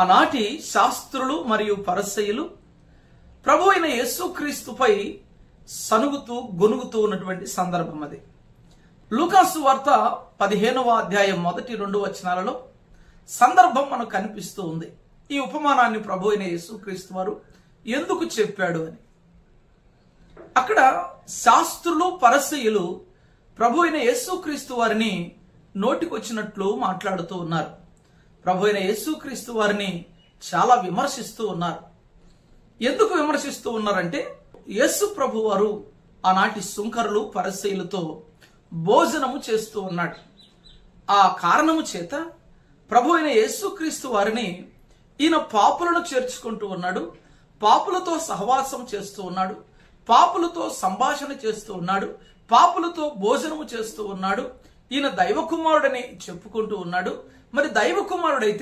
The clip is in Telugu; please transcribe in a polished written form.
ఆనాటి శాస్త్రులు మరియు పరిసయ్యులు ప్రభు అయిన యేసుక్రీస్తుపై సనుగుతూ గొనుగుతూ ఉన్నటువంటి సందర్భం అది. లూకాసు వార్త 15వ అధ్యాయం 1-2 వచనాలలో సందర్భం మనకు కనిపిస్తూ ఉంది. ఈ ఉపమానాన్ని ప్రభు అయిన యేసుక్రీస్తు వారు ఎందుకు చెప్పాడు అని. అక్కడ శాస్త్రులు పరిసయ్యులు ప్రభు అయిన యేసుక్రీస్తు వారిని నోటికొచ్చినట్లు మాట్లాడుతూ ఉన్నారు. ప్రభు అయిన యేసుక్రీస్తు వారిని చాలా విమర్శిస్తూ ఉన్నారు. ఎందుకు విమర్శిస్తూ ఉన్నారంటే, యేసు ప్రభు వారు ఆనాటి సుంకరులు పరిసయ్యులతో భోజనము చేస్తూ ఉన్నాడు. ఆ కారణము చేత ప్రభు అయిన యేసుక్రీస్తు వారిని ఈయన పాపులను చేర్చుకుంటూ ఉన్నాడు, పాపులతో సహవాసం చేస్తూ ఉన్నాడు, పాపులతో సంభాషణ చేస్తూ ఉన్నాడు, పాపులతో భోజనము చేస్తూ ఉన్నాడు. ఈయన దైవ కుమారుడని చెప్పుకుంటూ ఉన్నాడు. మరి దైవ కుమారుడైతే